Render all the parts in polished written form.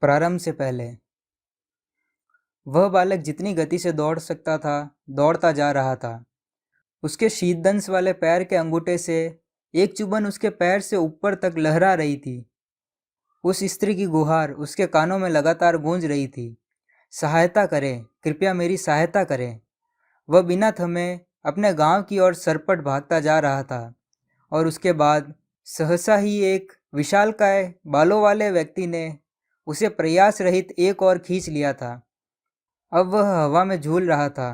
प्रारंभ से पहले वह बालक जितनी गति से दौड़ सकता था, दौड़ता जा रहा था। उसके शीतदंश वाले पैर के अंगूठे से एक चुभन उसके पैर से ऊपर तक लहरा रही थी। उस स्त्री की गुहार उसके कानों में लगातार गूंज रही थी। सहायता करें, कृपया मेरी सहायता करें। वह बिना थमे अपने गांव की ओर सरपट भागता जा रहा था और उसके बाद सहसा ही एक विशालकाय बालों वाले व्यक्ति ने उसे प्रयास रहित एक और खींच लिया था। अब वह हवा में झूल रहा था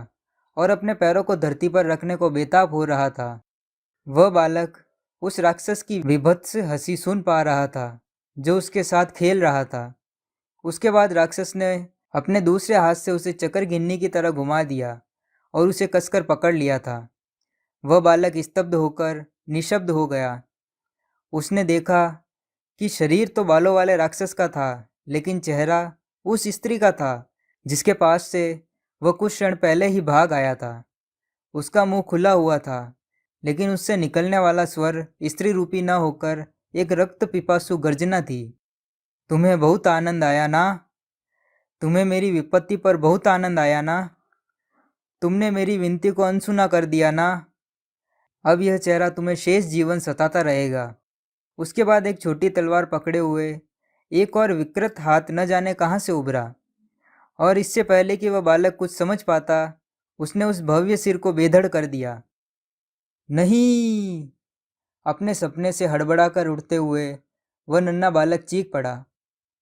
और अपने पैरों को धरती पर रखने को बेताब हो रहा था। वह बालक उस राक्षस की विभत्स हंसी सुन पा रहा था जो उसके साथ खेल रहा था। उसके बाद राक्षस ने अपने दूसरे हाथ से उसे चक्कर गिन्नी की तरह घुमा दिया और उसे कसकर पकड़ लिया था। वह बालक स्तब्ध होकर निशब्द हो गया। उसने देखा कि शरीर तो बालों वाले राक्षस का था, लेकिन चेहरा उस स्त्री का था जिसके पास से वह कुछ क्षण पहले ही भाग आया था। उसका मुंह खुला हुआ था, लेकिन उससे निकलने वाला स्वर स्त्री रूपी न होकर एक रक्त पिपासु गर्जना थी। तुम्हें बहुत आनंद आया ना? तुम्हें मेरी विपत्ति पर बहुत आनंद आया ना? तुमने मेरी विनती को अनसुना कर दिया ना? अब यह चेहरा तुम्हें शेष जीवन सताता रहेगा। उसके बाद एक छोटी तलवार पकड़े हुए एक और विकृत हाथ न जाने कहां से उभरा और इससे पहले कि वह बालक कुछ समझ पाता, उसने उस भव्य सिर को बेधड़ कर दिया। नहीं! अपने सपने से हड़बड़ाकर उठते हुए वह नन्हा बालक चीख पड़ा।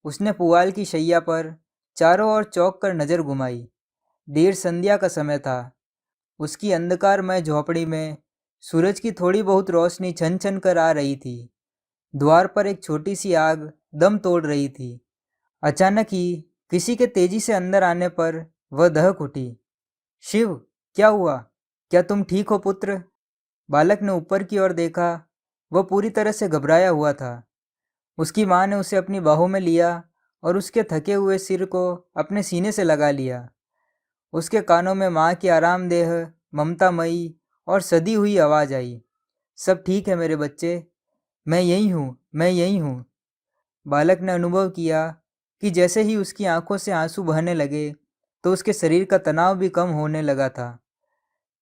उसने पुआल की शैया पर चारों ओर चौंक कर नजर घुमाई। देर संध्या का समय था। उसकी अंधकारमय झोपड़ी में सूरज की थोड़ी बहुत रोशनी छन छन कर आ रही थी। द्वार पर एक छोटी सी आग दम तोड़ रही थी। अचानक ही किसी के तेजी से अंदर आने पर वह दहक उठी। शिव, क्या हुआ? क्या तुम ठीक हो पुत्र? बालक ने ऊपर की ओर देखा। वह पूरी तरह से घबराया हुआ था। उसकी माँ ने उसे अपनी बाहों में लिया और उसके थके हुए सिर को अपने सीने से लगा लिया। उसके कानों में माँ की आरामदेह, ममतामयी और सदी हुई आवाज़ आई, सब ठीक है मेरे बच्चे, मैं यही हूँ, मैं यही हूँ। बालक ने अनुभव किया कि जैसे ही उसकी आंखों से आंसू बहने लगे तो उसके शरीर का तनाव भी कम होने लगा था।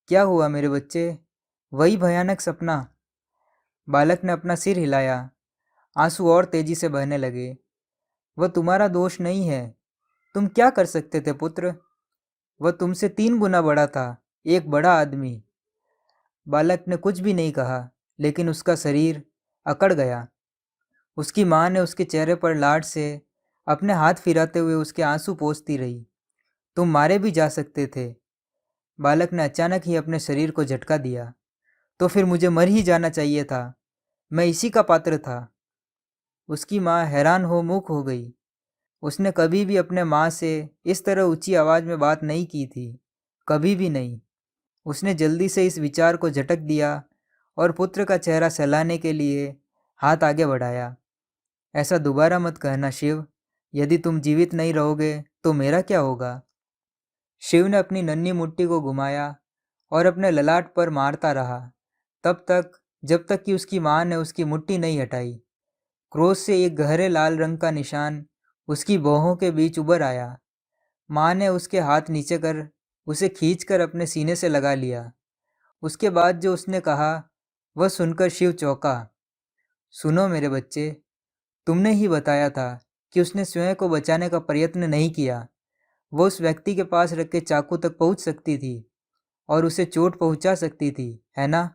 क्या हुआ मेरे बच्चे? वही भयानक सपना। बालक ने अपना सिर हिलाया। आंसू और तेजी से बहने लगे। वह तुम्हारा दोष नहीं है। तुम क्या कर सकते थे पुत्र? वह तुमसे 3 गुना बड़ा था, एक बड़ा आदमी। बालक ने कुछ भी नहीं कहा, लेकिन उसका शरीर अकड़ गया। उसकी माँ ने उसके चेहरे पर लाड से अपने हाथ फिराते हुए उसके आंसू पोंछती रही। तुम मारे भी जा सकते थे। बालक ने अचानक ही अपने शरीर को झटका दिया। तो फिर मुझे मर ही जाना चाहिए था। मैं इसी का पात्र था। उसकी माँ हैरान हो मूक हो गई। उसने कभी भी अपने माँ से इस तरह ऊंची आवाज़ में बात नहीं की थी, कभी भी नहीं। उसने जल्दी से इस विचार को झटक दिया और पुत्र का चेहरा सहलाने के लिए हाथ आगे बढ़ाया। ऐसा दोबारा मत कहना शिव। यदि तुम जीवित नहीं रहोगे तो मेरा क्या होगा? शिव ने अपनी नन्ही मुट्ठी को घुमाया और अपने ललाट पर मारता रहा, तब तक जब तक कि उसकी माँ ने उसकी मुट्ठी नहीं हटाई। क्रोध से एक गहरे लाल रंग का निशान उसकी बाहों के बीच उभर आया। माँ ने उसके हाथ नीचे कर उसे खींचकर अपने सीने से लगा लिया। उसके बाद जो उसने कहा वह सुनकर शिव चौंका। सुनो मेरे बच्चे, तुमने ही बताया था कि उसने स्वयं को बचाने का प्रयत्न नहीं किया। वो उस व्यक्ति के पास रखे चाकू तक पहुंच सकती थी और उसे चोट पहुंचा सकती थी, है ना?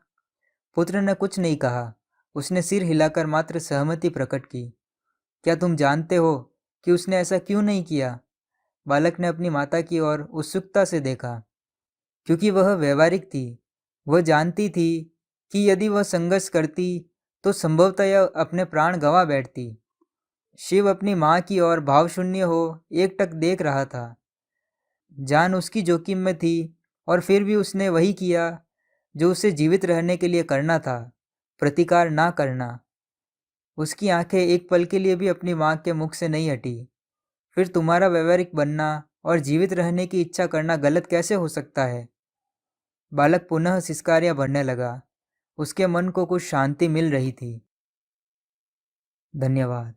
पुत्र ने कुछ नहीं कहा। उसने सिर हिलाकर मात्र सहमति प्रकट की। क्या तुम जानते हो कि उसने ऐसा क्यों नहीं किया? बालक ने अपनी माता की ओर उत्सुकता से देखा। क्योंकि वह व्यवहारिक थी। वह जानती थी कि यदि वह संघर्ष करती तो संभवतः अपने प्राण गंवा बैठती। शिव अपनी माँ की ओर भावशून्य हो एकटक देख रहा था। जान उसकी जोखिम में थी और फिर भी उसने वही किया जो उसे जीवित रहने के लिए करना था, प्रतिकार ना करना। उसकी आंखें एक पल के लिए भी अपनी माँ के मुख से नहीं हटी। फिर तुम्हारा व्यवहारिक बनना और जीवित रहने की इच्छा करना गलत कैसे हो सकता है? बालक पुनः सिसकारियां भरने लगा। उसके मन को कुछ शांति मिल रही थी। धन्यवाद।